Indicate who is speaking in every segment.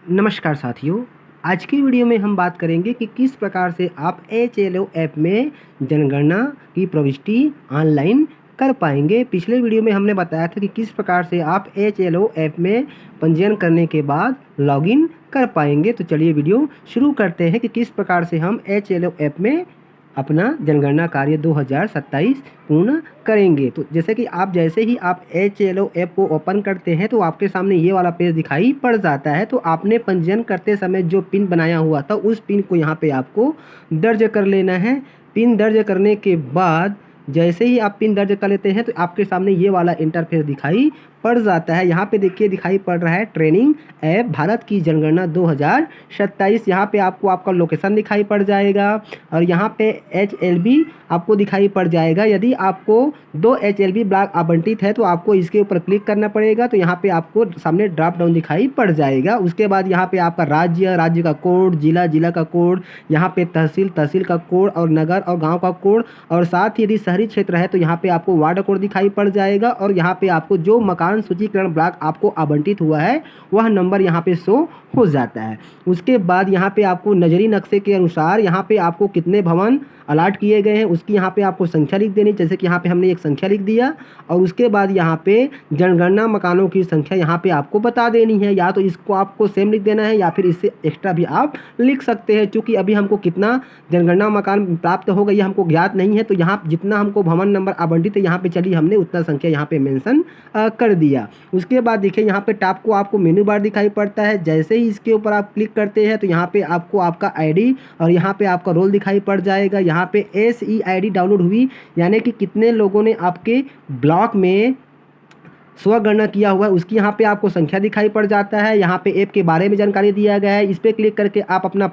Speaker 1: नमस्कार साथियों। आज की वीडियो में हम बात करेंगे कि किस प्रकार से आप HLO ऐप में जनगणना की प्रविष्टि ऑनलाइन कर पाएंगे। पिछले वीडियो में हमने बताया था कि किस प्रकार से आप HLO ऐप में पंजीयन करने के बाद लॉगिन कर पाएंगे। तो चलिए वीडियो शुरू करते हैं कि किस प्रकार से हम HLO ऐप में अपना जनगणना कार्य 2027 पूर्ण करेंगे। तो जैसे कि जैसे ही आप HLO ऐप को ओपन करते हैं तो आपके सामने ये वाला पेज दिखाई पड़ जाता है। तो आपने पंजीयन करते समय जो पिन बनाया हुआ था उस पिन को यहाँ पे आपको दर्ज कर लेना है। पिन दर्ज करने के बाद जैसे ही आप पिन दर्ज कर लेते हैं तो आपके सामने ये वाला इंटरफेस दिखाई पड़ जाता है। यहाँ पे देखिए दिखाई पड़ रहा है ट्रेनिंग ऐप भारत की जनगणना 2027। यहाँ पे आपको आपका लोकेशन दिखाई पड़ जाएगा और यहाँ पे HLB आपको दिखाई पड़ जाएगा। यदि आपको 2 HLB ब्लॉक आवंटित है तो आपको इसके ऊपर क्लिक करना पड़ेगा। तो यहाँ पे आपको सामने ड्रॉप डाउन दिखाई पड़ जाएगा। उसके बाद यहाँ पे आपका राज्य का कोड, जिला का कोड, यहाँ पे तहसील का कोड और नगर और गाँव का कोड, और साथ ही यदि शहरी क्षेत्र है तो यहाँ पे आपको वार्ड कोड दिखाई पड़ जाएगा। और यहाँ पे आपको जो मकान सूचीकरण ब्लॉक आपको आवंटित हुआ है वह नंबर यहाँ पे शो हो जाता है। उसके बाद यहाँ पे आपको नजरी नक्शे के अनुसार यहाँ पे आपको कितने भवन अलाट किए गए हैं उसकी यहाँ पे आपको संख्या लिख देनी। जैसे कि यहाँ पे हमने एक संख्या लिख दिया और उसके बाद यहाँ पे जनगणना मकानों की संख्या यहाँ पे आपको बता देनी है। या तो इसको आपको सेम लिख देना है या फिर इससे एक्स्ट्रा भी आप लिख सकते हैं। क्योंकि अभी हमको कितना जनगणना मकान प्राप्त होगा ये हमको ज्ञात नहीं है, तो यहाँ जितना हमको भवन नंबर आवंटित है यहाँ पे चलिए हमने उतना संख्या यहाँ पे मेंशन कर दिया। उसके बाद देखिए यहाँ पे टॉप को आपको मेनू बार दिखाई पड़ता है। जैसे ही इसके ऊपर आप क्लिक करते हैं तो यहाँ पे आपको आपका ID और यहाँ पे आपका रोल दिखाई पड़ जाएगा। यहाँ पे SEID डाउनलोड हुई यानी कि कितने लोगों ने आपके ब्लॉक में स्वगणना किया हुआ है उसकी यहाँ पे आपको संख्या दिखाई पड़ जाता है। यहाँ पे ऐप के बारे में जानकारी दिया गया है, इस पर क्लिक करके आप अपना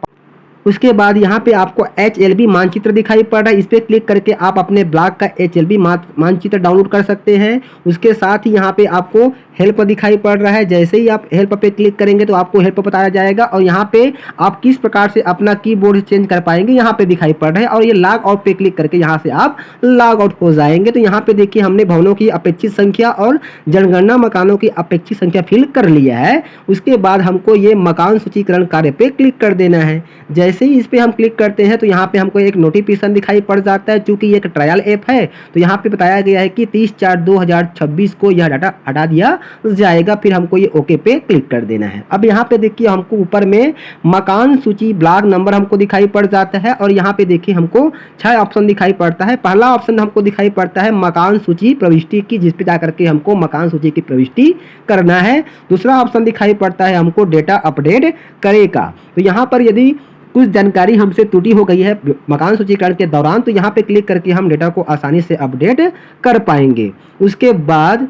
Speaker 1: उसके बाद यहाँ पे आपको HLB मानचित्र दिखाई पड़ रहा है, इस पर क्लिक करके आप अपने ब्लॉक का HLB मानचित्र डाउनलोड कर सकते हैं। उसके साथ ही यहाँ पे आपको हेल्प दिखाई पड़ रहा है। जैसे ही आप हेल्प पे क्लिक करेंगे तो आपको हेल्प बताया जाएगा और यहाँ पे आप किस प्रकार से अपना कीबोर्ड चेंज कर पाएंगे यहाँ पे दिखाई पड़ रहा है। और ये लॉग आउट पे क्लिक करके यहाँ से आप लॉग आउट हो जाएंगे। तो यहाँ पे देखिए हमने भवनों की अपेक्षित संख्या और जनगणना मकानों की अपेक्षित संख्या फिल कर लिया है। उसके बाद हमको ये मकान सूचीकरण कार्य पे क्लिक कर देना है। जैसे ही इस पे हम क्लिक करते हैं तो यहाँ पे हमको एक नोटिफिकेशन दिखाई पड़ जाता है। चूंकि ये एक ट्रायल ऐप है तो यहाँ पे बताया गया है कि 30/4/2026 को यह डाटा हटा दिया जाएगा। फिर हमको ये ओके पे क्लिक कर देना है। अब यहाँ पे देखिए हमको ऊपर में मकान सूची ब्लॉक नंबर हमको दिखाई पड़ जाता है और यहाँ पे देखिए हमको 6 ऑप्शन दिखाई पड़ता है। पहला ऑप्शन हमको दिखाई पड़ता है मकान सूची प्रविष्टि की, जिस पे जाकर के हमको मकान सूची की प्रविष्टि करना है। दूसरा ऑप्शन दिखाई पड़ता है हमको डेटा अपडेट करेगा। तो यहाँ पर यदि कुछ जानकारी हमसे त्रुटि हो गई है मकान सूचीकरण के दौरान तो यहाँ पे क्लिक करके हम डेटा को आसानी से अपडेट कर पाएंगे। उसके बाद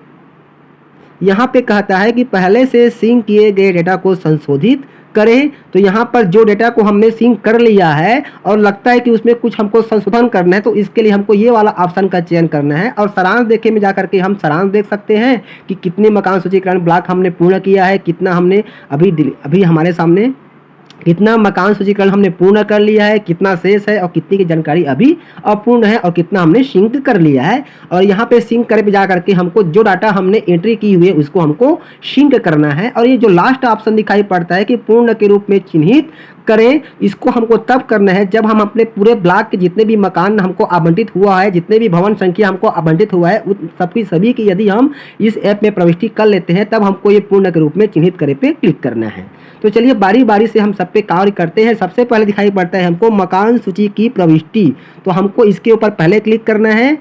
Speaker 1: यहाँ पे कहता है कि पहले से सिंक किए गए डेटा को संशोधित करें। तो यहाँ पर जो डेटा को हमने सिंक कर लिया है और लगता है कि उसमें कुछ हमको संशोधन करना है तो इसके लिए हमको ये वाला ऑप्शन का चयन करना है। और सारांश देखे में जाकर के हम सारांश देख सकते हैं कि कितने मकान सूचीकरण ब्लॉक हमने पूर्ण किया है, कितना हमने अभी हमारे सामने कितना मकान सूचीकरण हमने पूर्ण कर लिया है, कितना शेष है और कितनी की जानकारी अभी अपूर्ण है और कितना हमने सिंक कर लिया है। और यहाँ पे सिंक करे पे जा करके हमको जो डाटा हमने एंट्री की हुई है उसको हमको सिंक करना है। और ये जो लास्ट ऑप्शन दिखाई पड़ता है कि पूर्ण के रूप में चिन्हित करें, इसको हमको तब करना है जब हम अपने पूरे ब्लॉक के जितने भी मकान हमको आवंटित हुआ है, जितने भी भवन संख्या हमको आवंटित हुआ है सभी की यदि हम इस ऐप में प्रविष्टि कर लेते हैं तब हमको ये पूर्ण के रूप में चिन्हित करे पे क्लिक करना है। तो चलिए बारी बारी से हम सब पे कार्य करते हैं। सबसे पहले दिखाई पड़ता है हमको मकान सूची की प्रविष्टि, तो हमको इसके ऊपर पहले क्लिक करना है।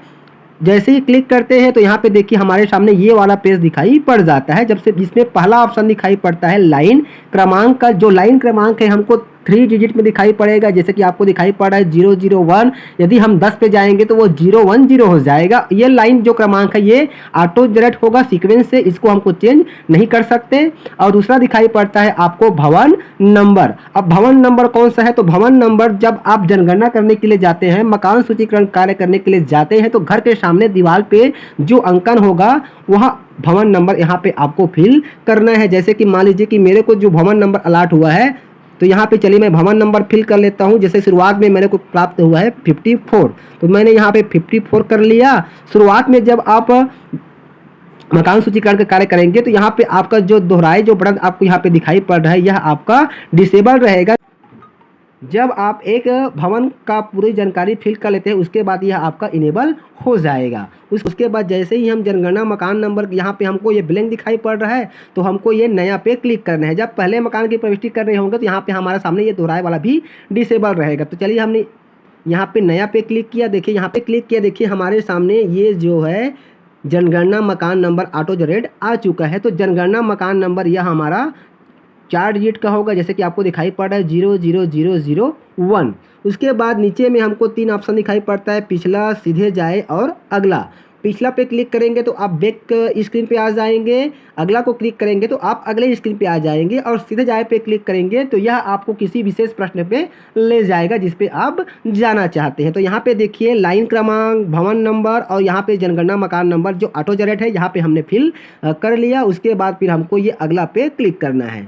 Speaker 1: जैसे ही क्लिक करते हैं तो यहाँ पे देखिए हमारे सामने ये वाला पेज दिखाई पड़ जाता है, जब से जिसमें पहला ऑप्शन दिखाई पड़ता है लाइन क्रमांक का। जो लाइन क्रमांक है हमको 3 डिजिट में दिखाई पड़ेगा। जैसे कि आपको दिखाई पड़ रहा है 001, यदि हम 10 पे जाएंगे तो वो 010 हो जाएगा। ये लाइन जो क्रमांक है ये ऑटो जनरेट होगा सीक्वेंस से, इसको हमको चेंज नहीं कर सकते। और दूसरा दिखाई पड़ता है आपको भवन नंबर। अब भवन नंबर कौन सा है, तो भवन नंबर जब आप जनगणना करने के लिए जाते हैं, मकान सूचीकरण कार्य करने के लिए जाते हैं तो घर के सामने दीवार पे जो अंकन होगा वह भवन नंबर यहाँ पे आपको फिल करना है। जैसे कि मान लीजिए कि मेरे को जो भवन नंबर अलाट हुआ है तो यहाँ पे चलिए मैं भवन नंबर फिल कर लेता हूँ। जैसे शुरुआत में मेरे को प्राप्त हुआ है 54, तो मैंने यहाँ पे 54 कर लिया। शुरुआत में जब आप मकान सूचीकरण का कार्य करेंगे तो यहाँ पे आपका जो दोहराए जो बटन आपको यहाँ पे दिखाई पड़ रहा है यह आपका डिसेबल रहेगा। जब आप एक भवन का पूरी जानकारी फिल कर लेते हैं उसके बाद यह आपका इनेबल हो जाएगा। उसके बाद जैसे ही हम जनगणना मकान नंबर यहाँ पे हमको ये ब्लैंक दिखाई पड़ रहा है तो हमको ये नया पे क्लिक करना है। जब पहले मकान की प्रविष्टि कर रहे होंगे तो यहाँ पे हमारे सामने ये दोहराए वाला भी डिसेबल रहेगा। तो चलिए हमने यहाँ पे नया पे क्लिक किया, देखिए यहाँ पे क्लिक किया, देखिए हमारे सामने ये जो है जनगणना मकान नंबर ऑटो जनरेट आ चुका है। तो जनगणना मकान नंबर यह हमारा 4 डिजिट का होगा, जैसे कि आपको दिखाई पड़ रहा है 00001। उसके बाद नीचे में हमको 3 ऑप्शन दिखाई पड़ता है, पिछला, सीधे जाए और अगला। पिछला पे क्लिक करेंगे तो आप बैक स्क्रीन पे आ जाएंगे, अगला को क्लिक करेंगे तो आप अगले स्क्रीन पे आ जाएंगे और सीधे जाए पे क्लिक करेंगे तो यह आपको किसी विशेष प्रश्न पे ले जाएगा जिस पे आप जाना चाहते हैं। तो यहाँ पे देखिए लाइन क्रमांक, भवन नंबर और यहाँ पे जनगणना मकान नंबर जो ऑटो जनरेट है यहाँ पे हमने फिल कर लिया। उसके बाद फिर हमको ये अगला पे क्लिक करना है।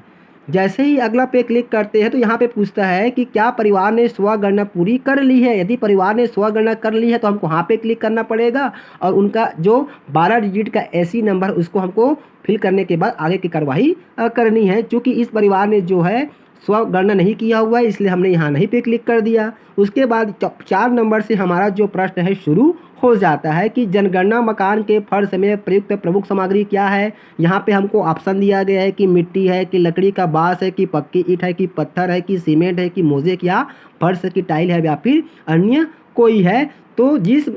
Speaker 1: जैसे ही अगला पे क्लिक करते हैं तो यहाँ पे पूछता है कि क्या परिवार ने स्वगणना पूरी कर ली है। यदि परिवार ने स्वगणना कर ली है तो हमको वहाँ पे क्लिक करना पड़ेगा और उनका जो 12 डिजिट का ऐसी नंबर उसको हमको फिल करने के बाद आगे की कार्रवाई करनी है। क्योंकि इस परिवार ने जो है स्वगणना नहीं किया हुआ है इसलिए हमने यहाँ नहीं पे क्लिक कर दिया। उसके बाद 4 नंबर से हमारा जो प्रश्न है शुरू हो जाता है कि जनगणना मकान के फर्श में प्रयुक्त प्रमुख सामग्री क्या है। यहाँ पे हमको ऑप्शन दिया गया है कि मिट्टी है, कि लकड़ी का बांस है, कि पक्की ईंट है, कि पत्थर है, कि सीमेंट है, कि मोज़ेक या फर्श की टाइल है या फिर अन्य कोई है। तो जिस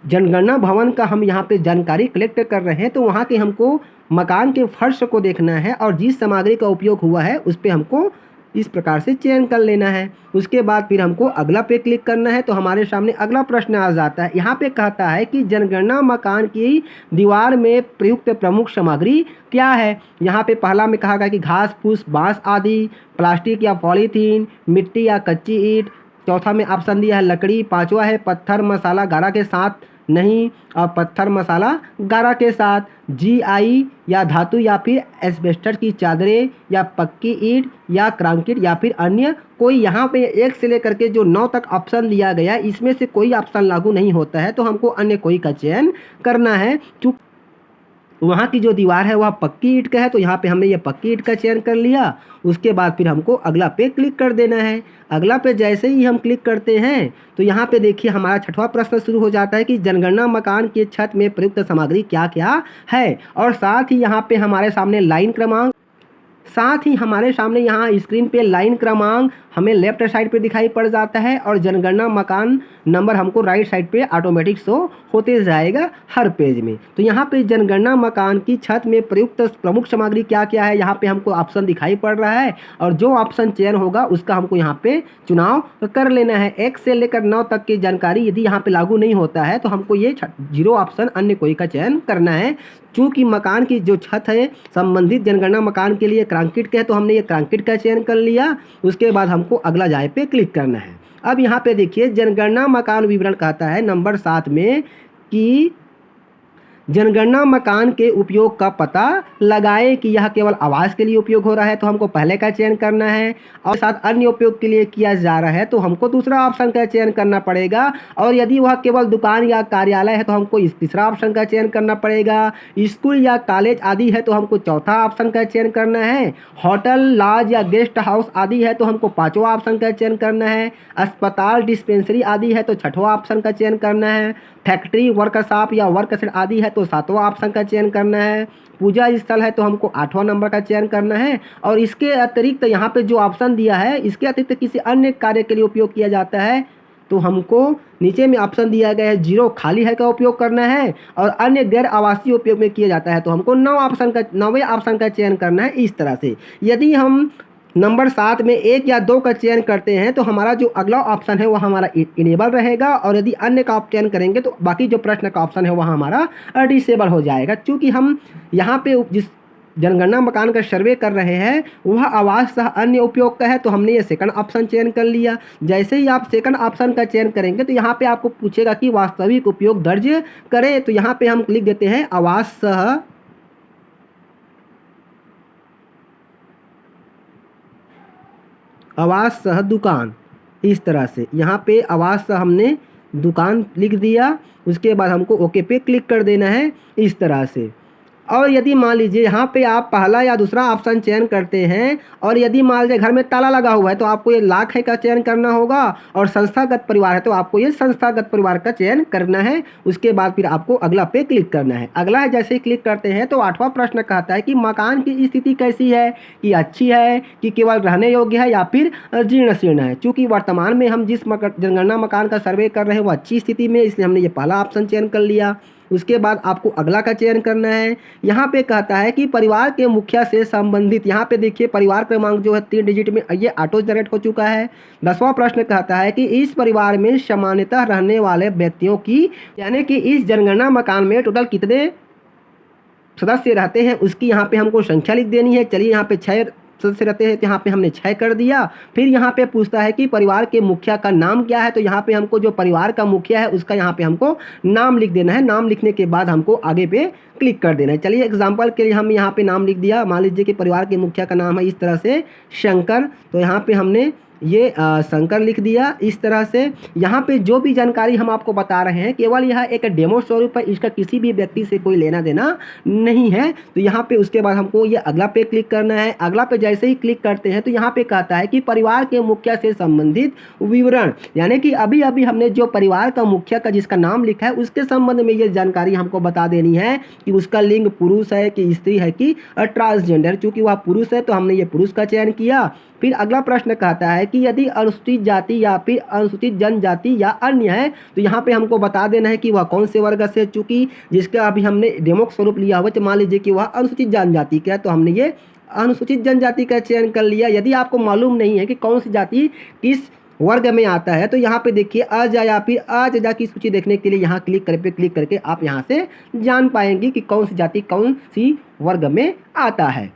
Speaker 1: जनगणना भवन का हम यहाँ पे जानकारी कलेक्ट कर रहे हैं तो वहाँ के हमको मकान के फर्श को देखना है और जिस सामग्री का उपयोग हुआ है उस पर हमको इस प्रकार से चयन कर लेना है। उसके बाद फिर हमको अगला पे क्लिक करना है तो हमारे सामने अगला प्रश्न आ जाता है। यहाँ पे कहता है कि जनगणना मकान की दीवार में प्रयुक्त प्रमुख सामग्री क्या है। यहाँ पे पहला में कहा गया कि घास फूस, बांस आदि, प्लास्टिक या पॉलीथीन, मिट्टी या कच्ची ईंट। चौथा में ऑप्शन दिया है लकड़ी। पांचवा है पत्थर मसाला गारा के साथ नहीं और पत्थर मसाला गारा के साथ, जीआई या धातु या फिर एस्बेस्टस की चादरें या पक्की ईंट या कंक्रीट या फिर अन्य कोई। यहाँ पे 1 से लेकर के जो 9 तक ऑप्शन दिया गया इसमें से कोई ऑप्शन लागू नहीं होता है तो हमको अन्य कोई का चयन करना है। चूँकि वहाँ की जो दीवार है वह पक्की ईंट का है तो यहाँ पे हमने ये पक्की ईंट का चयन कर लिया। उसके बाद फिर हमको अगला पे क्लिक कर देना है। अगला पे जैसे ही हम क्लिक करते हैं तो यहाँ पे देखिए हमारा 6वां प्रश्न शुरू हो जाता है कि जनगणना मकान के छत में प्रयुक्त सामग्री क्या क्या है। और साथ ही यहाँ पे हमारे सामने लाइन क्रमांक, साथ ही हमारे सामने यहाँ स्क्रीन पे लाइन क्रमांक हमें लेफ्ट साइड पे दिखाई पड़ जाता है और जनगणना मकान नंबर हमको राइट साइड पे ऑटोमेटिक शो होते जाएगा हर पेज में। तो यहाँ पे जनगणना मकान की छत में प्रयुक्त प्रमुख सामग्री क्या क्या है यहाँ पे हमको ऑप्शन दिखाई पड़ रहा है और जो ऑप्शन चयन होगा उसका हमको यहाँ पे चुनाव कर लेना है। 1 से लेकर 9 तक की जानकारी यदि यहाँ पे लागू नहीं होता है तो हमको ये 0 ऑप्शन अन्य कोई का चयन करना है। चूँकि मकान की जो छत है संबंधित जनगणना मकान के लिए कंक्रीट का है तो हमने ये कंक्रीट का चयन कर लिया। उसके बाद हमको अगला जाए पे क्लिक करना है। अब यहाँ पे देखिए जनगणना मकान विवरण कहता है नंबर 7 में कि जनगणना मकान के उपयोग का पता लगाएं कि यह केवल आवास के लिए उपयोग हो रहा है तो हमको पहले का चयन करना है और साथ अन्य उपयोग के लिए किया जा रहा है तो हमको दूसरा ऑप्शन का चयन करना पड़ेगा। और यदि वह केवल दुकान या कार्यालय है तो हमको इस तीसरा ऑप्शन का चयन करना पड़ेगा। स्कूल या कॉलेज आदि है तो हमको चौथा ऑप्शन का चयन करना है। होटल, लॉज या गेस्ट हाउस आदि है तो हमको 5वां ऑप्शन का चयन करना है। अस्पताल, डिस्पेंसरी आदि है तो 6वां ऑप्शन का चयन करना है। फैक्ट्री, वर्कशॉप या वर्कशेड आदि है तो 7वां ऑप्शन का चयन करना है। पूजा स्थल है तो हमको 8वां नंबर का चयन करना है। और इसके अतिरिक्त यहाँ पे जो ऑप्शन दिया है इसके अतिरिक्त किसी अन्य कार्य के लिए उपयोग किया जाता है तो हमको नीचे में ऑप्शन दिया गया है 0 खाली है का उपयोग करना है और अन्य गैर आवासीय उपयोग में किया जाता है तो हमको 9वें ऑप्शन का चयन करना है। इस तरह से यदि हम नंबर 7 में 1 या 2 का चयन करते हैं तो हमारा जो अगला ऑप्शन है वह हमारा इनेबल रहेगा और यदि अन्य का चयन करेंगे तो बाकी जो प्रश्न का ऑप्शन है वह हमारा डिसेबल हो जाएगा। क्योंकि हम यहाँ पे जिस जनगणना मकान का सर्वे कर रहे हैं वह आवास सह अन्य उपयोग का है तो हमने ये सेकंड ऑप्शन चयन कर लिया। जैसे ही आप सेकंड ऑप्शन का चयन करेंगे तो यहाँ पे आपको पूछेगा कि वास्तविक उपयोग दर्ज करें तो यहाँ पे हम लिख देते हैं आवास सह दुकान। इस तरह से यहाँ पे आवास सह हमने दुकान लिख दिया। उसके बाद हमको ओके पे क्लिक कर देना है इस तरह से। और यदि मान लीजिए यहाँ पे आप पहला या दूसरा ऑप्शन चयन करते हैं और यदि मान लीजिए घर में ताला लगा हुआ है तो आपको ये लाख है का चयन करना होगा, और संस्थागत परिवार है तो आपको ये संस्थागत परिवार का चयन करना है। उसके बाद फिर आपको अगला पे क्लिक करना है। अगला है जैसे ही क्लिक करते हैं तो 8वां प्रश्न कहता है कि मकान की स्थिति कैसी है, कि अच्छी है, कि केवल रहने योग्य है या फिर जीर्ण शीर्ण है। चूँकि वर्तमान में हम जिस जनगणना मकान का सर्वे कर रहे हैं वो अच्छी स्थिति में, इसलिए हमने ये पहला ऑप्शन चयन कर लिया। उसके बाद आपको अगला का चयन करना है। यहाँ पे कहता है कि परिवार के मुखिया से संबंधित, यहाँ पे देखिए परिवार क्रमांक जो है 3 डिजिट में ये ऑटो जनरेट हो चुका है। 10वां प्रश्न कहता है कि इस परिवार में सामान्यतः रहने वाले व्यक्तियों की, यानी कि इस जनगणना मकान में टोटल कितने सदस्य रहते हैं उसकी यहाँ पे हमको संख्या लिख देनी है। चलिए यहाँ पे 6 सदस्य रहते हैं तो यहाँ पे हमने 6 कर दिया। फिर यहाँ पे पूछता है कि परिवार के मुखिया का नाम क्या है, तो यहाँ पे हमको जो परिवार का मुखिया है उसका यहाँ पे हमको नाम लिख देना है। नाम लिखने के बाद हमको आगे पे क्लिक कर देना है। चलिए एग्जांपल के लिए हम यहाँ पे नाम लिख दिया। मान लीजिए कि परिवार के मुखिया का नाम है इस तरह से शंकर, तो यहाँ पे हमने ये शंकर लिख दिया। इस तरह से यहाँ पे जो भी जानकारी हम आपको बता रहे हैं केवल यह एक डेमो स्वरूप है, इसका किसी भी व्यक्ति से कोई लेना देना नहीं है। तो यहाँ पे उसके बाद हमको ये अगला पे क्लिक करना है। अगला पे जैसे ही क्लिक करते हैं तो यहाँ पे कहता है कि परिवार के मुखिया से संबंधित विवरण, यानी कि अभी अभी हमने जो परिवार का मुखिया का जिसका नाम लिखा है उसके संबंध में ये जानकारी हमको बता देनी है कि उसका लिंग पुरुष है कि स्त्री है कि ट्रांसजेंडर। चूँकि वह पुरुष है तो हमने ये पुरुष का चयन किया। फिर अगला प्रश्न कहता है कि यदि अनुसूचित जाति या फिर अनुसूचित जनजाति या अन्य है तो यहाँ पे हमको बता देना है कि वह कौन से वर्ग से, चूँकि जिसका अभी हमने डेमो स्वरूप लिया हुआ, तो मान लीजिए कि वह अनुसूचित जनजाति का है तो हमने ये अनुसूचित जनजाति का चयन कर लिया। यदि आपको मालूम नहीं है कि कौन सी जाति किस वर्ग में आता है तो यहाँ पे देखिए अजा या फिर अजजा की सूची देखने के लिए यहाँ क्लिक करके आप यहाँ से जान पाएंगे कि कौन सी जाति कौन सी वर्ग में आता है।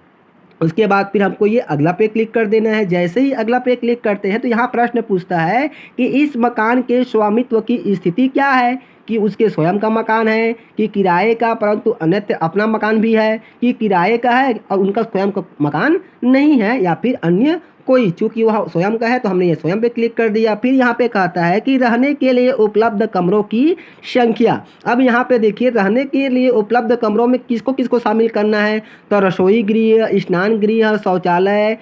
Speaker 1: उसके बाद फिर हमको ये अगला पे क्लिक कर देना है। जैसे ही अगला पे क्लिक करते हैं तो यहाँ प्रश्न पूछता है कि इस मकान के स्वामित्व की स्थिति क्या है, कि उसके स्वयं का मकान है, कि किराए का परंतु अन्यत्र अपना मकान भी है, कि किराए का है और उनका स्वयं का मकान नहीं है, या फिर अन्य कोई। चूँकि वह स्वयं का है तो हमने ये स्वयं पे क्लिक कर दिया। फिर यहाँ पे कहता है कि रहने के लिए उपलब्ध कमरों की संख्या। अब यहाँ पे देखिए रहने के लिए उपलब्ध कमरों में किसको किसको शामिल करना है, तो रसोई गृह, स्नान गृह, शौचालय,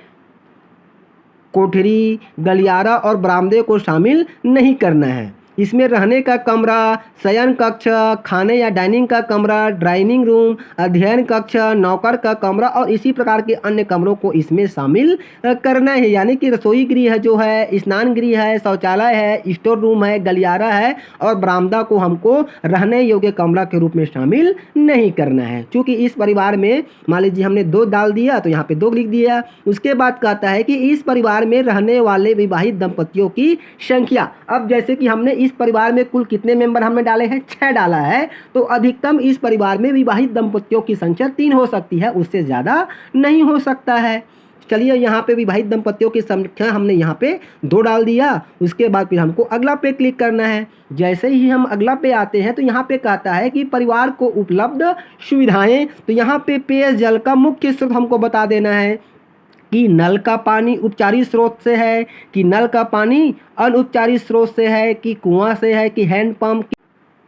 Speaker 1: कोठरी, गलियारा और बरामदे को शामिल नहीं करना है। इसमें रहने का कमरा, शयन कक्ष, खाने या डाइनिंग का कमरा, ड्राइनिंग रूम, अध्ययन कक्ष, नौकर का कमरा और इसी प्रकार के अन्य कमरों को इसमें शामिल करना है। यानी कि रसोई गृह जो है, स्नान गृह है, शौचालय है, स्टोर रूम है, गलियारा है और बरामदा को हमको रहने योग्य कमरा के रूप में शामिल नहीं करना है। क्योंकि इस परिवार में मान लीजिए हमने 2 डाल दिया तो यहाँ पे 2 लिख दिया। उसके बाद कहता है कि इस परिवार में रहने वाले विवाहित दंपतियों की संख्या। अब जैसे कि हमने इस परिवार में कुल कितने मेंबर हमने डाले हैं, 6 डाला है, तो अधिकतम इस परिवार में विवाहित दंपतियों की संख्या 3 हो सकती है, उससे ज़्यादा नहीं हो सकता है। चलिए यहाँ पे विवाहित दंपतियों की संख्या हमने यहाँ पे 2 डाल दिया। उसके बाद फिर हमको अगला पे क्लिक करना है। जैसे ही हम अगला पे आते हैं तो यहाँ पे कहता है कि परिवार को उपलब्ध सुविधाएं, तो यहाँ पे पेयजल का मुख्य स्रोत हमको बता देना है कि नल का पानी उपचारित स्रोत से है, कि नल का पानी अनउपचारित स्रोत से है, कि कुआं से है, कि हैंडपंप,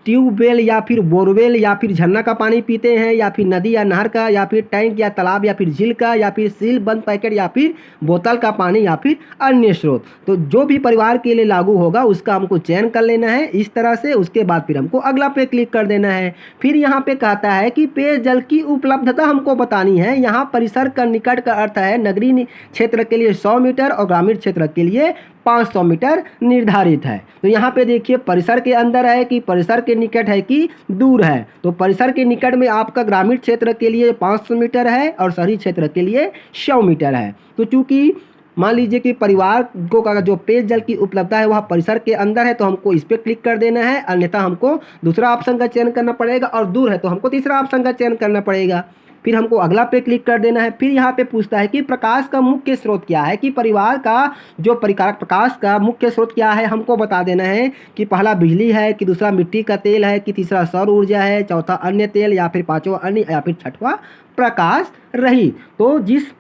Speaker 1: ट्यूबवेल या फिर बोरवेल या फिर झरना का पानी पीते हैं, या फिर नदी या नहर का, या फिर टैंक या तालाब या फिर झील का, या फिर सील बंद पैकेट या फिर बोतल का पानी, या फिर अन्य स्रोत। तो जो भी परिवार के लिए लागू होगा उसका हमको चयन कर लेना है इस तरह से। उसके बाद फिर हमको अगला पे क्लिक कर देना है। फिर यहाँ पे कहता है कि पेयजल की उपलब्धता हमको बतानी है। यहाँ परिसर का निकट का अर्थ है नगरीय क्षेत्र के लिए 100 मीटर और ग्रामीण क्षेत्र के लिए 500 मीटर निर्धारित है। तो यहाँ पे देखिए परिसर के अंदर है कि परिसर के निकट है कि दूर है। तो परिसर के निकट में आपका ग्रामीण क्षेत्र के लिए 500 मीटर है और शहरी क्षेत्र के लिए 100 मीटर है। तो चूँकि मान लीजिए कि परिवार को का जो पेयजल की उपलब्धता है वह परिसर के अंदर है तो हमको इस पर क्लिक कर देना है, अन्यथा हमको दूसरा ऑप्शन का चयन करना पड़ेगा, और दूर है तो हमको तीसरा ऑप्शन का चयन करना पड़ेगा। फिर हमको अगला पे क्लिक कर देना है। फिर यहाँ पे पूछता है कि प्रकाश का मुख्य स्रोत क्या है, कि परिवार का जो प्रकाश का मुख्य स्रोत क्या है हमको बता देना है कि पहला बिजली है, कि दूसरा मिट्टी का तेल है, कि तीसरा सौर ऊर्जा है, चौथा अन्य तेल, या फिर पांचवा अन्य, या फिर छठवां प्रकाश रहित। तो जिस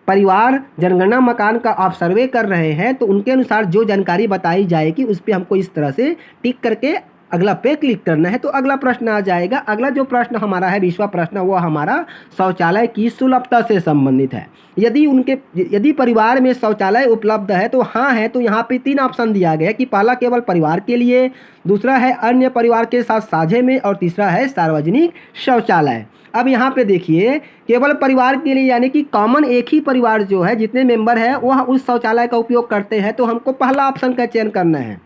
Speaker 1: परिवार जनगणना मकान का आप सर्वे कर रहे हैं तो उनके अनुसार जो जानकारी बताई जाएगी उस पर हमको इस तरह से टिक करके अगला पे क्लिक करना है तो अगला प्रश्न आ जाएगा। अगला जो प्रश्न हमारा है 20वां प्रश्न, वो हमारा शौचालय की सुलभता से संबंधित है। यदि परिवार में शौचालय उपलब्ध है तो हाँ है, तो यहाँ पे 3 ऑप्शन दिया गया है कि पहला केवल परिवार के लिए, दूसरा है अन्य परिवार के साथ साझे में, और तीसरा है सार्वजनिक शौचालय। अब यहाँ पे देखिए, केवल परिवार के लिए यानी कि कॉमन एक ही परिवार जो है, जितने मेंबर है वह उस शौचालय का उपयोग करते हैं, तो हमको पहला ऑप्शन का चयन करना है।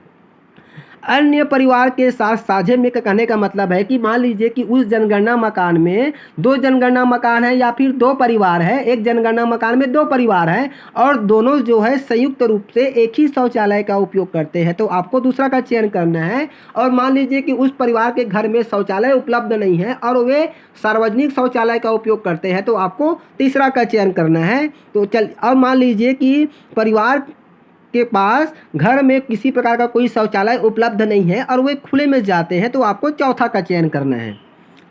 Speaker 1: अन्य परिवार के साथ साझे में का कहने का मतलब है कि मान लीजिए कि उस जनगणना मकान में 2 जनगणना मकान है या फिर 2 परिवार है, एक जनगणना मकान में 2 परिवार हैं और दोनों जो है संयुक्त रूप से एक ही शौचालय का उपयोग करते हैं, तो आपको दूसरा का चयन करना है। और मान लीजिए कि उस परिवार के घर में शौचालय उपलब्ध नहीं है और वे सार्वजनिक शौचालय का उपयोग करते हैं, तो आपको तीसरा का चयन करना है। तो और मान लीजिए कि परिवार के पास घर में किसी प्रकार का कोई शौचालय उपलब्ध नहीं है और वे खुले में जाते हैं, तो आपको चौथा का चयन करना है।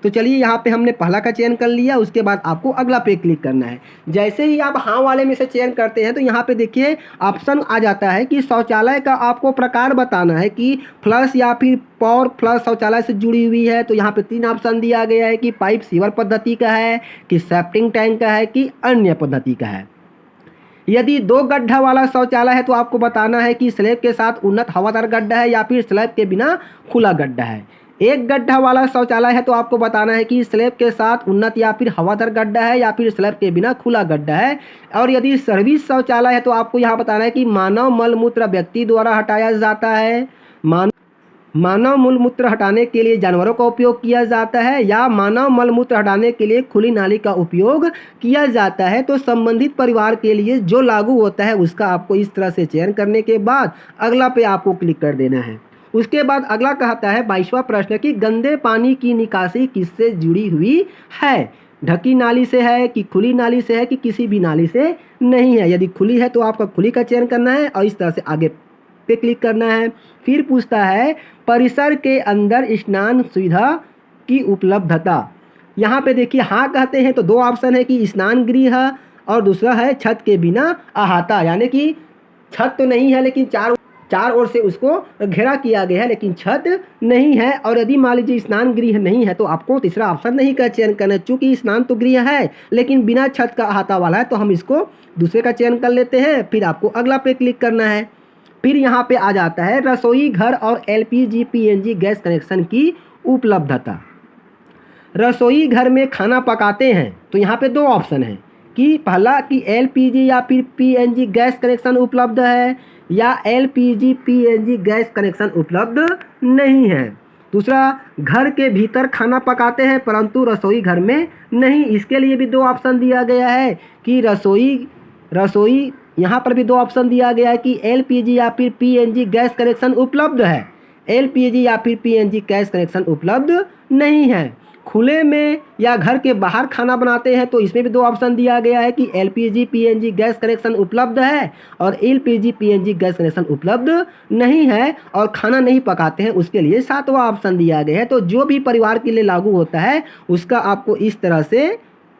Speaker 1: तो चलिए, यहाँ पे हमने पहला का चयन कर लिया, उसके बाद आपको अगला पे क्लिक करना है। जैसे ही आप हाँ वाले में से चयन करते हैं तो यहाँ पे देखिए ऑप्शन आ जाता है कि शौचालय का आपको प्रकार बताना है कि फ्लश या फिर पौर फ्लश शौचालय से जुड़ी हुई है। तो यहाँ पे 3 ऑप्शन दिया गया है कि पाइप सीवर पद्धति का है, कि सेप्टिंग टैंक का है, कि अन्य पद्धति का है। यदि 2 गड्ढा वाला शौचालय है तो आपको बताना है कि स्लैब के साथ उन्नत हवादार गड्ढा है या फिर स्लैब के बिना खुला गड्ढा है। 1 गड्ढा वाला शौचालय है तो आपको बताना है कि स्लैब के साथ उन्नत या फिर हवादार गड्ढा है या फिर स्लैब के बिना खुला गड्ढा है। और यदि सर्विस शौचालय है तो आपको यहाँ बताना है कि मानव मलमूत्र व्यक्ति द्वारा हटाया जाता है, मानव मलमूत्र हटाने के लिए जानवरों का उपयोग किया जाता है, या मानव मलमूत्र हटाने के लिए खुली नाली का उपयोग किया जाता है। तो संबंधित परिवार के लिए जो लागू होता है उसका आपको इस तरह से चयन करने के बाद अगला पे आपको क्लिक कर देना है। उसके बाद अगला कहता है 22वां प्रश्न कि गंदे पानी की निकासी किससे जुड़ी हुई है। ढकी नाली से है, कि खुली नाली से है, कि किसी भी नाली से नहीं है। यदि खुली है तो आपका खुली का चयन करना है और इस तरह से आगे पे क्लिक करना है। फिर पूछता है परिसर के अंदर स्नान सुविधा की उपलब्धता। यहाँ पे देखिए हाँ कहते हैं तो 2 ऑप्शन है कि स्नान गृह और दूसरा है छत के बिना अहाता, यानी कि छत तो नहीं है लेकिन चार ओर से उसको घेरा किया गया है लेकिन छत नहीं है। और यदि मान लीजिए स्नान गृह नहीं है तो आपको तीसरा ऑप्शन नहीं का चयन करना है। चूँकि स्नान तो गृह है लेकिन बिना छत का अहाता वाला है, तो हम इसको दूसरे का चयन कर लेते हैं। फिर आपको अगला पे क्लिक करना है। फिर यहाँ पे आ जाता है रसोई घर और एलपीजी पीएनजी गैस कनेक्शन की उपलब्धता। रसोई घर में खाना पकाते हैं तो यहाँ पे 2 ऑप्शन है कि पहला कि एलपीजी या फिर पीएनजी गैस कनेक्शन उपलब्ध है, या एलपीजी पीएनजी गैस कनेक्शन उपलब्ध नहीं है। दूसरा, घर के भीतर खाना पकाते हैं परंतु रसोई घर में नहीं। इसके लिए भी 2 ऑप्शन दिया गया है कि रसोई यहाँ पर भी 2 ऑप्शन दिया गया है कि एलपीजी या फिर पीएनजी गैस कनेक्शन उपलब्ध है, एलपीजी या फिर पीएनजी गैस कनेक्शन उपलब्ध नहीं है। खुले में या घर के बाहर खाना बनाते हैं तो इसमें भी 2 ऑप्शन दिया गया है कि एलपीजी पीएनजी गैस कनेक्शन उपलब्ध है और एलपीजी पीएनजी गैस कनेक्शन उपलब्ध नहीं है। और खाना नहीं पकाते हैं उसके लिए 7वां ऑप्शन दिया गया है। तो जो भी परिवार के लिए लागू होता है उसका आपको इस तरह से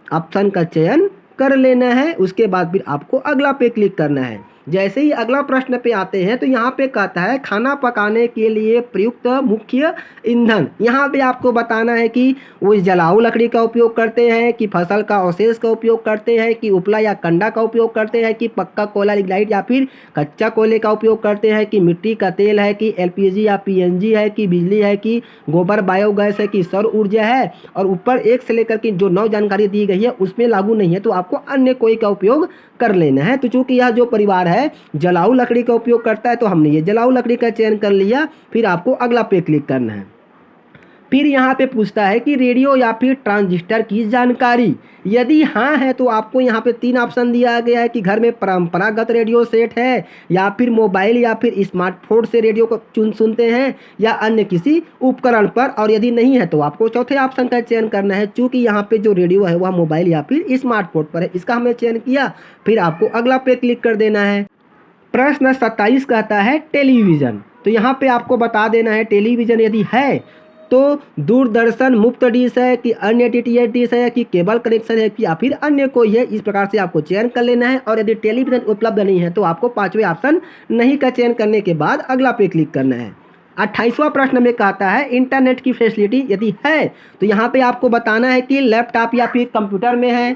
Speaker 1: ऑप्शन का चयन कर लेना है। उसके बाद फिर आपको अगला पे क्लिक करना है। जैसे ही अगला प्रश्न पे आते हैं तो यहाँ पे कहता है खाना पकाने के लिए प्रयुक्त मुख्य ईंधन। यहाँ पे आपको बताना है कि वो जलाऊ लकड़ी का उपयोग करते हैं, कि फसल का अवशेष का उपयोग करते हैं, कि उपला या कंडा का उपयोग करते हैं, कि पक्का कोयला लिग्नाइट या फिर कच्चा कोयले का उपयोग करते हैं, कि मिट्टी का तेल है, कि एलपीजी या पीएनजी है, कि बिजली है, कि गोबर बायोगैस है, कि सौर ऊर्जा है। और ऊपर 1 से लेकर के जो 9 जानकारी दी गई है उसमें लागू नहीं है, तो आपको अन्य कोई का उपयोग कर लेना है। तो चूंकि यह जो परिवार है जलाऊ लकड़ी का उपयोग करता है तो हमने ये जलाऊ लकड़ी का चयन कर लिया। फिर आपको अगला पे क्लिक करना है। फिर यहाँ पे पूछता है कि रेडियो या फिर ट्रांजिस्टर की जानकारी। यदि हाँ है तो आपको यहाँ पे 3 ऑप्शन दिया गया है कि घर में परंपरागत रेडियो सेट है, या फिर मोबाइल या फिर स्मार्टफोन से रेडियो को सुनते हैं, या अन्य किसी उपकरण पर। और यदि नहीं है तो आपको चौथे ऑप्शन का चयन करना है। चूँकि यहाँ पे जो रेडियो है वह मोबाइल या फिर स्मार्टफोन पर है, इसका हमने चयन किया। फिर आपको अगला पे क्लिक कर देना है। प्रश्न 27 कहता है टेलीविज़न। तो यहाँ पे आपको बता देना है टेलीविज़न यदि है तो दूरदर्शन मुफ्त डिश है, कि अन्य डीटीएच डिश है, कि केबल कनेक्शन है, कि या फिर अन्य कोई है। इस प्रकार से आपको चयन कर लेना है। और यदि टेलीविज़न उपलब्ध नहीं है तो आपको 5वें ऑप्शन नहीं का चयन करने के बाद अगला पे क्लिक करना है। 28वां प्रश्न में कहता है इंटरनेट की फैसिलिटी यदि है तो यहाँ पे आपको बताना है कि लैपटॉप या फिर कंप्यूटर में है,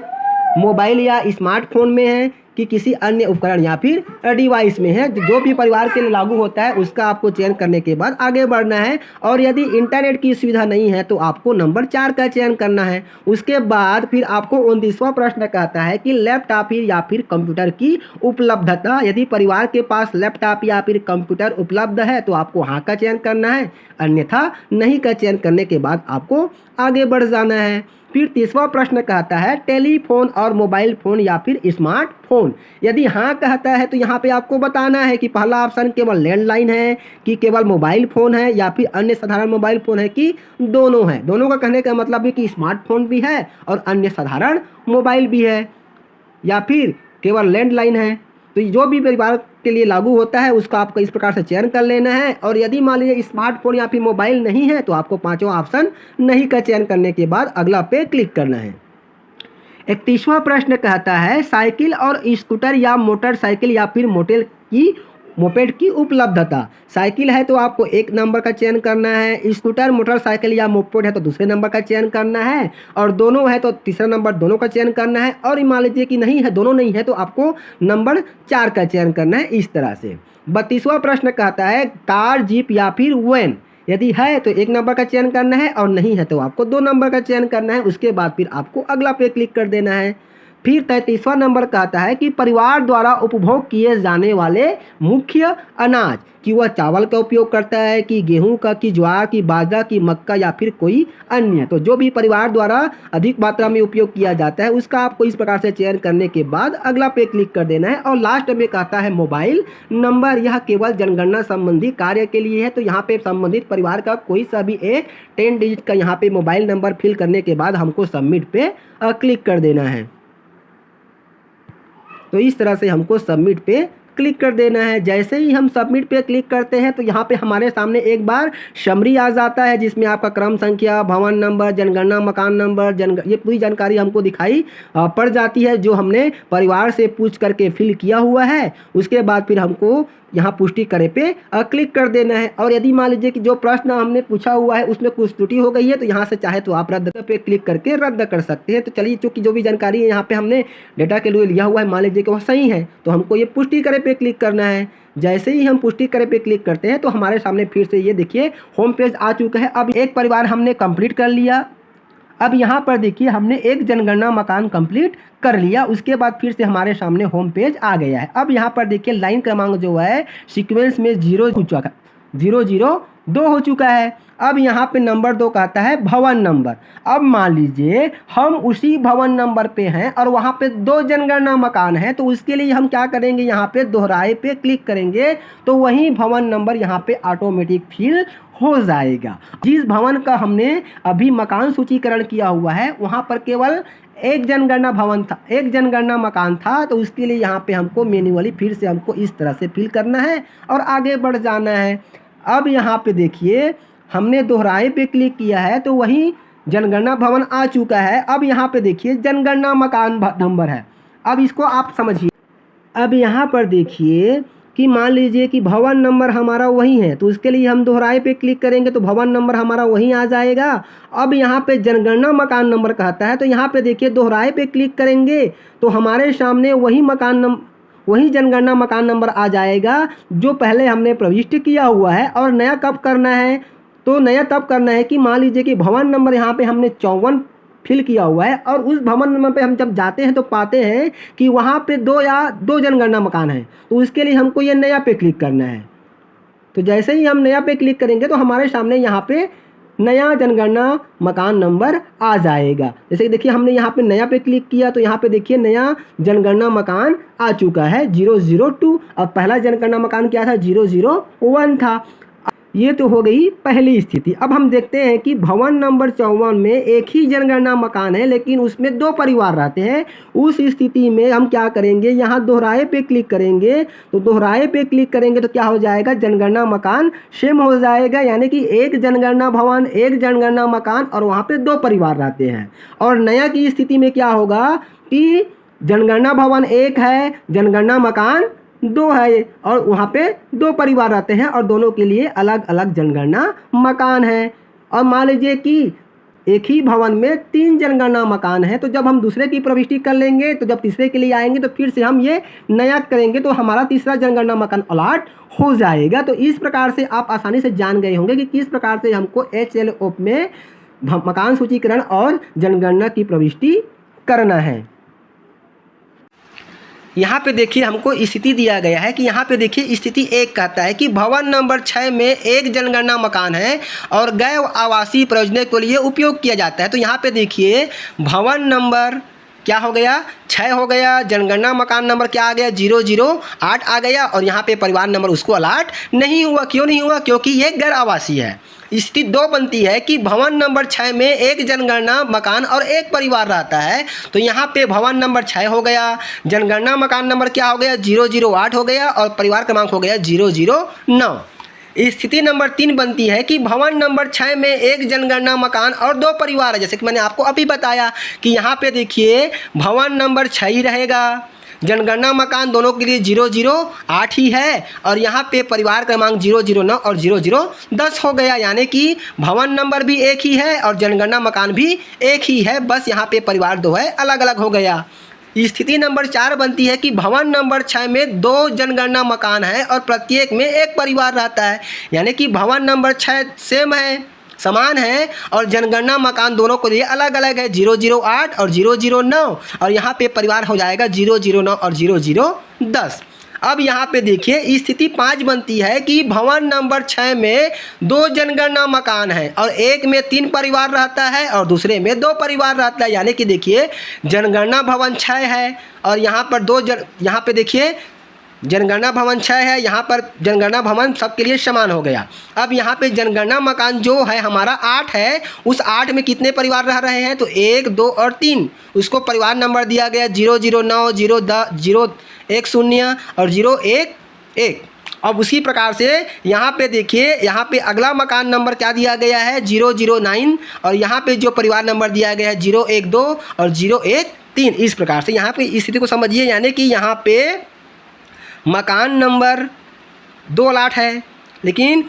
Speaker 1: मोबाइल या स्मार्टफोन में है कि किसी अन्य उपकरण या फिर डिवाइस में है। जो भी परिवार के लिए लागू होता है उसका आपको चयन करने के बाद आगे बढ़ना है। और यदि इंटरनेट की सुविधा नहीं है तो आपको नंबर 4 का चयन करना है। उसके बाद फिर आपको 29वां प्रश्न कहता है कि लैपटॉप या फिर कंप्यूटर की उपलब्धता। यदि परिवार के पास लैपटॉप या फिर कंप्यूटर उपलब्ध है तो आपको हाँ का चयन करना है, अन्यथा नहीं का चयन करने के बाद आपको आगे बढ़ जाना है। फिर 30वां प्रश्न कहता है टेलीफोन और मोबाइल फ़ोन या फिर स्मार्टफोन। यदि हाँ कहता है तो यहाँ पे आपको बताना है कि पहला ऑप्शन केवल लैंडलाइन है कि केवल मोबाइल फ़ोन है या फिर अन्य साधारण मोबाइल फ़ोन है कि दोनों है। दोनों का कहने का मतलब है कि स्मार्टफोन भी है और अन्य साधारण मोबाइल भी है या फिर केवल लैंडलाइन है। तो जो भी परिवार के लिए लागू होता है उसका आपको इस प्रकार से चयन कर लेना है। और यदि मान लीजिए स्मार्टफोन या फिर मोबाइल नहीं है तो आपको पांचों ऑप्शन नहीं का चयन करने के बाद अगला पे क्लिक करना है। 31वां प्रश्न कहता है साइकिल और स्कूटर या मोटरसाइकिल या फिर मोपेड की उपलब्धता। साइकिल है तो आपको 1 नंबर का चयन करना है, स्कूटर मोटरसाइकिल या मोपेड है तो दूसरे नंबर का चयन करना है, और दोनों है तो तीसरा नंबर दोनों का चयन करना है। और मान लीजिए कि नहीं है, दोनों नहीं है तो आपको नंबर 4 का चयन करना है। इस तरह से 32वां प्रश्न कहता है कार, जीप या फिर वैन। यदि है तो 1 नंबर का चयन करना है और नहीं है तो आपको 2 नंबर का चयन करना है। उसके बाद फिर आपको अगला पे क्लिक कर देना है। फिर 33वां नंबर कहता है कि परिवार द्वारा उपभोग किए जाने वाले मुख्य अनाज, कि वह चावल का उपयोग करता है कि गेहूं का, कि ज्वार, की बाजरा, की मक्का या फिर कोई अन्य। तो जो भी परिवार द्वारा अधिक मात्रा में उपयोग किया जाता है उसका आपको इस प्रकार से चयन करने के बाद अगला पे क्लिक कर देना है। और लास्ट में कहता है मोबाइल नंबर, यह केवल जनगणना संबंधी कार्य के लिए है। तो यहाँ पे संबंधित परिवार का कोई सा भी एक 10 डिजिट का यहाँ पे मोबाइल नंबर फिल करने के बाद हमको सबमिट पे क्लिक कर देना है। तो इस तरह से हमको सबमिट पे क्लिक कर देना है। जैसे ही हम सबमिट पे क्लिक करते हैं तो यहाँ पे हमारे सामने एक बार समरी आ जाता है जिसमें आपका क्रम संख्या, भवन नंबर, जनगणना मकान नंबर, ये पूरी जानकारी हमको दिखाई पड़ जाती है जो हमने परिवार से पूछ करके फिल किया हुआ है। उसके बाद फिर हमको यहाँ पुष्टि करे पे क्लिक कर देना है। और यदि मान लीजिए कि जो प्रश्न हमने पूछा हुआ है उसमें कुछ त्रुटि हो गई है तो यहाँ से चाहे तो आप रद्द पे क्लिक करके रद्द कर सकते हैं। तो चलिए, चूँकि जो भी जानकारी है यहाँ पे हमने डेटा के लिए लिया हुआ है, मान लीजिए कि वह सही है, तो हमको ये पुष्टि करे पे क्लिक करना है। जैसे ही हम पुष्टि करे पे क्लिक करते हैं तो हमारे सामने फिर से ये देखिए होम पेज आ चुका है। अब एक परिवार हमने कंप्लीट कर लिया। अब यहाँ पर देखिए हमने एक जनगणना मकान कंप्लीट कर लिया। उसके बाद फिर से हमारे सामने होम पेज आ गया है। अब यहाँ पर देखिए लाइन क्रमांक जो है सीक्वेंस में 0 002 हो चुका है। अब यहाँ पे नंबर 2 कहता है भवन नंबर। अब मान लीजिए हम उसी भवन नंबर पे हैं और वहाँ पे 2 जनगणना मकान है, तो उसके लिए हम क्या करेंगे, यहाँ पे दोहराए पे क्लिक करेंगे तो वही भवन नंबर यहाँ पे ऑटोमेटिक फिल हो जाएगा। जिस भवन का हमने अभी मकान सूचीकरण किया हुआ है वहाँ पर केवल एक जनगणना भवन था, एक जनगणना मकान था, तो उसके लिए यहाँ पे हमको मैन्युअली फिर से हमको इस तरह से फिल करना है और आगे बढ़ जाना है। अब यहाँ पे देखिए हमने दोहराए पे क्लिक किया है तो वही जनगणना भवन आ चुका है। अब यहाँ पे देखिए जनगणना मकान नंबर है। अब इसको आप समझिए। अब यहाँ पर देखिए कि मान लीजिए कि भवन नंबर हमारा वही है, तो उसके लिए हम दोहराए पे क्लिक करेंगे तो भवन नंबर हमारा वही आ जाएगा। अब यहाँ पे जनगणना मकान नंबर कहता है तो यहाँ पे देखिए दोहराए पे क्लिक करेंगे तो हमारे सामने वही जनगणना मकान नंबर आ जाएगा जो पहले हमने प्रविष्ट किया हुआ है। और नया कब करना है, तो नया तब करना है कि मान लीजिए कि भवन नंबर यहाँ पे हमने 54 फिल किया हुआ है और उस भवन नंबर पे हम जब जाते हैं तो पाते हैं कि वहाँ पे 2 जनगणना मकान है, तो उसके लिए हमको ये नया पे क्लिक करना है। तो जैसे ही हम नया पे क्लिक करेंगे तो हमारे सामने यहाँ पे नया जनगणना मकान नंबर आ जाएगा। जैसे कि देखिए हमने यहाँ पे नया पे क्लिक किया तो यहाँ पे देखिए नया जनगणना मकान आ चुका है 002। अब पहला जनगणना मकान क्या था, 001 था। ये तो हो गई पहली स्थिति। अब हम देखते हैं कि भवन नंबर 54 में एक ही जनगणना मकान है लेकिन उसमें 2 परिवार रहते हैं। उस स्थिति में हम क्या करेंगे, यहाँ दोहराए पे क्लिक करेंगे। तो दोहराए पे क्लिक करेंगे तो क्या हो जाएगा, जनगणना मकान सेम हो जाएगा, यानी कि एक जनगणना भवन, एक जनगणना मकान और वहाँ पे 2 परिवार रहते हैं। और नया की स्थिति में क्या होगा कि जनगणना भवन 1 है, जनगणना मकान 2 है और वहाँ पे 2 परिवार रहते हैं और दोनों के लिए अलग अलग जनगणना मकान है। और मान लीजिए कि एक ही भवन में 3 जनगणना मकान है, तो जब हम दूसरे की प्रविष्टि कर लेंगे तो जब तीसरे के लिए आएंगे तो फिर से हम ये नया करेंगे तो हमारा तीसरा जनगणना मकान अलॉट हो जाएगा। तो इस प्रकार से आप आसानी से जान गए होंगे कि किस प्रकार से हमको HLO में मकान सूचीकरण और जनगणना की प्रविष्टि करना है। यहाँ पे देखिए हमको स्थिति दिया गया है कि यहाँ पे देखिए स्थिति 1 कहता है कि भवन नंबर 6 में एक जनगणना मकान है और गैर आवासीय प्रयोजनों के लिए उपयोग किया जाता है। तो यहाँ पे देखिए भवन नंबर क्या हो गया 6 हो गया, जनगणना मकान नंबर क्या आ गया 008 आ गया और यहाँ पे परिवार नंबर उसको अलॉट नहीं हुआ। क्यों नहीं हुआ? क्योंकि ये गैर आवासीय है। स्थिति 2 बनती है कि भवन नंबर 6 में एक जनगणना मकान और एक परिवार रहता है। तो यहाँ पे भवन नंबर 6 हो गया, जनगणना मकान नंबर क्या हो गया 008 हो गया और परिवार क्रमांक हो गया 009। स्थिति नंबर 3 बनती है कि भवन नंबर 6 में एक जनगणना मकान और 2 परिवार है। जैसे कि मैंने आपको अभी बताया कि यहाँ पे देखिए भवन नंबर 6 ही रहेगा, जनगणना मकान दोनों के लिए 008 ही है और यहाँ पे परिवार क्रमांक 009 और 0010 हो गया। यानी कि भवन नंबर भी एक ही है और जनगणना मकान भी एक ही है, बस यहाँ पे परिवार 2 है, अलग अलग हो गया। स्थिति नंबर 4 बनती है कि भवन नंबर 6 में 2 जनगणना मकान है और प्रत्येक में एक परिवार रहता है। यानी कि भवन नंबर 6 सेम है, समान है और जनगणना मकान दोनों के लिए अलग अलग है 008 और 009 और यहाँ पे परिवार हो जाएगा 009 और 0010। अब यहाँ पे देखिए स्थिति 5 बनती है कि भवन नंबर 6 में 2 जनगणना मकान है और एक में 3 परिवार रहता है और दूसरे में 2 परिवार रहता है। यानी कि देखिए जनगणना भवन 6 है और यहाँ पर यहाँ पे देखिए जनगणना भवन 6 है, यहाँ पर जनगणना भवन सबके लिए समान हो गया। अब यहाँ पे जनगणना मकान जो है हमारा 8 है, उस 8 में कितने परिवार रह रहे हैं? तो 1, 2 और 3, उसको परिवार नंबर दिया गया 009, 010 और 011। अब उसी प्रकार से यहाँ पे देखिए यहाँ पे अगला मकान नंबर क्या दिया गया है 009 और यहाँ पे जो परिवार नंबर दिया गया है 012 और 013। इस प्रकार से यहाँ पे स्थिति को समझिए। यानी कि यहाँ पे मकान नंबर 2 अलॉट है, लेकिन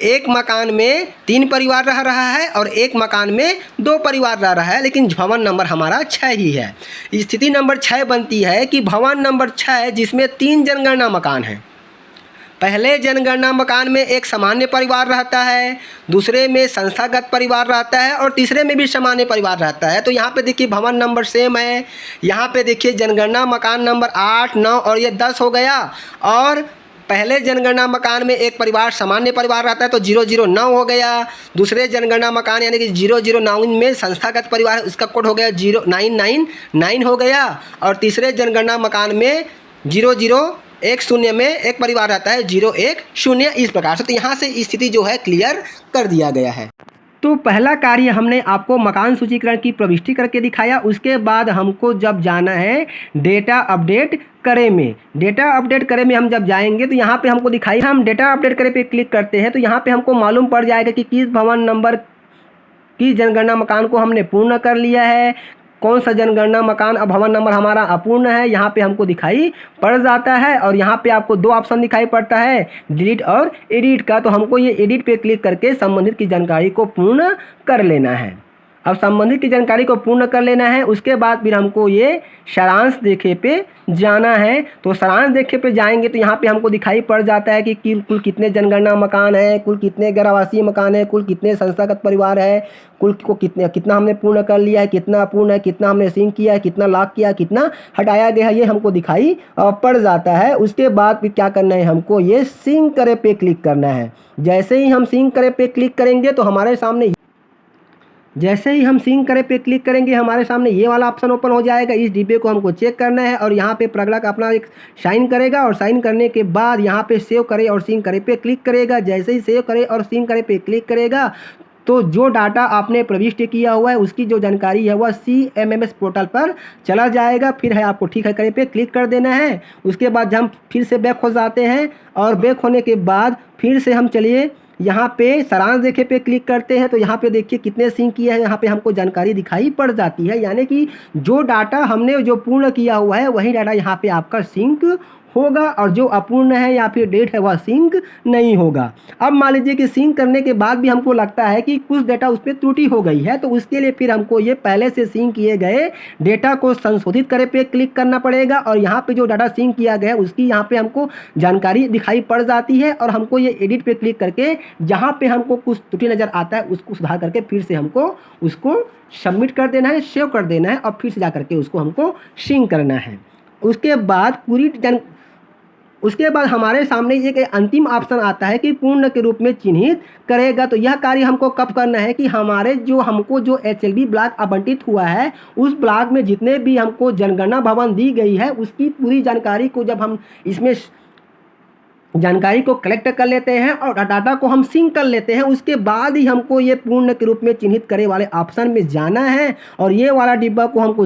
Speaker 1: एक मकान में 3 परिवार रह रहा है और एक मकान में 2 परिवार रह रहा है, लेकिन भवन नंबर हमारा 6 ही है। स्थिति नंबर 6 बनती है कि भवन नंबर 6 जिसमें 3 जनगणना मकान है। पहले जनगणना मकान में एक सामान्य परिवार रहता है, दूसरे में संस्थागत परिवार रहता है और तीसरे में भी सामान्य परिवार रहता है। तो यहाँ पे देखिए भवन नंबर सेम है, यहाँ पे देखिए जनगणना मकान नंबर 8, 9 और ये 10 हो गया और पहले जनगणना मकान में एक परिवार सामान्य परिवार रहता है तो 009 हो गया। दूसरे जनगणना मकान यानी कि 009 में संस्थागत परिवार है, उसका कोड हो गया 0999 हो गया और तीसरे जनगणना मकान में 010 में एक परिवार रहता है 010। इस प्रकार से तो यहाँ से स्थिति जो है क्लियर कर दिया गया है। तो पहला कार्य हमने आपको मकान सूचीकरण की प्रविष्टि करके दिखाया। उसके बाद हमको जब जाना है डेटा अपडेट करे में, डेटा अपडेट करे में हम जब जाएंगे तो यहाँ पे हमको दिखाई, हम डेटा अपडेट करे पे क्लिक करते हैं तो यहाँ पे हमको मालूम पड़ जाएगा कि किस भवन नंबर की जनगणना मकान को हमने पूर्ण कर लिया है, कौन सा जनगणना मकान अब भवन नंबर हमारा अपूर्ण है, यहाँ पे हमको दिखाई पड़ जाता है। और यहाँ पे आपको 2 ऑप्शन दिखाई पड़ता है, डिलीट और एडिट का। तो हमको ये एडिट पे क्लिक करके संबंधित की जानकारी को पूर्ण कर लेना है। अब संबंधित की जानकारी को पूर्ण कर लेना है, उसके बाद फिर हमको ये सारांश देखे पे जाना है। तो सारांश देखे पे जाएंगे तो यहाँ पे हमको दिखाई पड़ जाता है कि कुल कितने जनगणना मकान है, कुल कितने गैर आवासीय मकान है, कुल कितने संस्थागत परिवार है, कुल को कितना हमने पूर्ण कर लिया है, कितना अपूर्ण है, कितना हमने सिंक किया है, कितना लॉक किया, कितना हटाया गया है, ये हमको दिखाई पड़ जाता है। उसके बाद फिर क्या करना है, हमको ये सिंक करे पे क्लिक करना है। जैसे ही हम सिंक करे पे क्लिक करेंगे तो हमारे सामने क्लिक करेंगे हमारे सामने ये वाला ऑप्शन ओपन हो जाएगा। इस डिब्बे को हमको चेक करना है और यहाँ पे प्रगलक अपना एक साइन करेगा और साइन करने के बाद यहाँ पे सेव करे और सिंक करे पे क्लिक करेगा। जैसे ही सेव करे और सिंक करे पे क्लिक करेगा तो जो डाटा आपने प्रविष्ट किया हुआ है उसकी जो जानकारी है वह CMMS पोर्टल पर चला जाएगा। फिर है आपको ठीक है करे पे क्लिक कर देना है। उसके बाद हम फिर से बैक हो जाते हैं और बैक होने के बाद फिर से हम चलिए यहाँ पे सारांश देखे पे क्लिक करते हैं। तो यहाँ पे देखिए कितने सिंक किया है, यहाँ पे हमको जानकारी दिखाई पड़ जाती है। यानी कि जो डाटा हमने जो पूर्ण किया हुआ है वही डाटा यहाँ पे आपका सिंक होगा और जो अपूर्ण है या फिर डेट है वह सिंक नहीं होगा। अब मान लीजिए कि सिंक करने के बाद भी हमको लगता है कि कुछ डेटा उस पर त्रुटि हो गई है, तो उसके लिए फिर हमको ये पहले से सिंक किए गए डेटा को संशोधित करे पे क्लिक करना पड़ेगा और यहाँ पे जो डाटा सिंक किया गया है उसकी यहाँ पे हमको जानकारी दिखाई पड़ जाती है और हमको ये एडिट पे क्लिक करके जहाँ पे हमको कुछ त्रुटि नज़र आता है उसको सुधार करके फिर से हमको उसको सबमिट कर देना है, सेव कर देना है और फिर से जा करके उसको हमको सिंक करना है। उसके बाद हमारे सामने एक अंतिम ऑप्शन आता है कि पूर्ण के रूप में चिन्हित करेगा। तो यह कार्य हमको कब करना है कि हमारे हमको जो HLB ब्लॉक आवंटित हुआ है उस ब्लॉक में जितने भी हमको जनगणना भवन दी गई है उसकी पूरी जानकारी को जब हम इसमें जानकारी को कलेक्ट कर लेते हैं और डाटा को हम सिंक कर लेते हैं, उसके बाद ही हमको ये पूर्ण के रूप में चिन्हित करे वाले ऑप्शन में जाना है और ये वाला डिब्बा को हमको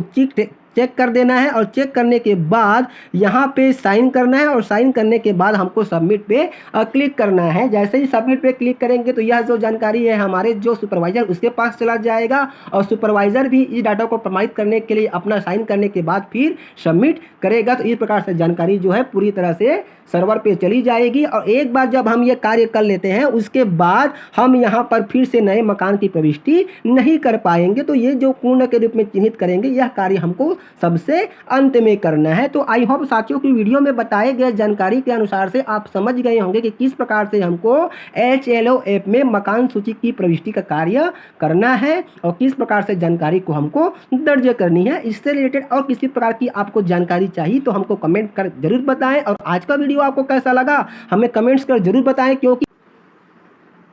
Speaker 1: चेक कर देना है और चेक करने के बाद यहाँ पे साइन करना है और साइन करने के बाद हमको सबमिट पे क्लिक करना है। जैसे ही सबमिट पे क्लिक करेंगे तो यह जो जानकारी है हमारे जो सुपरवाइजर उसके पास चला जाएगा और सुपरवाइजर भी इस डाटा को प्रमाणित करने के लिए अपना साइन करने के बाद फिर सबमिट करेगा। तो इस प्रकार से जानकारी जो है पूरी तरह से सर्वर पे चली जाएगी और एक बार जब हम ये कार्य कर लेते हैं उसके बाद हम यहाँ पर फिर से नए मकान की प्रविष्टि नहीं कर पाएंगे। तो ये जो पूर्ण के रूप में चिन्हित करेंगे यह कार्य हमको सबसे अंत में करना है। तो आई होप साथियों की वीडियो में बताए गए जानकारी के अनुसार से आप समझ गए होंगे कि किस प्रकार से हमको HLO ऐप में मकान सूची की प्रविष्टि का कार्य करना है और किस प्रकार से जानकारी को हमको दर्ज करनी है। इससे रिलेटेड और किसी प्रकार की आपको जानकारी चाहिए तो हमको कमेंट कर जरूर बताएं और आज का वीडियो आपको कैसा लगा हमें कमेंट्स कर जरूर बताएं,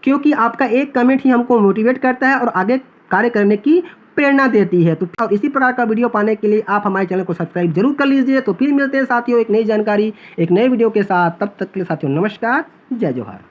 Speaker 1: क्योंकि आपका एक कमेंट ही हमको मोटिवेट करता है और आगे कार्य करने की प्रेरणा देती है। तो और इसी प्रकार का वीडियो पाने के लिए आप हमारे चैनल को सब्सक्राइब जरूर कर लीजिए। तो फिर मिलते हैं साथियों एक नई जानकारी एक नए वीडियो के साथ, तब तक के लिए साथियों नमस्कार, जय जोहार।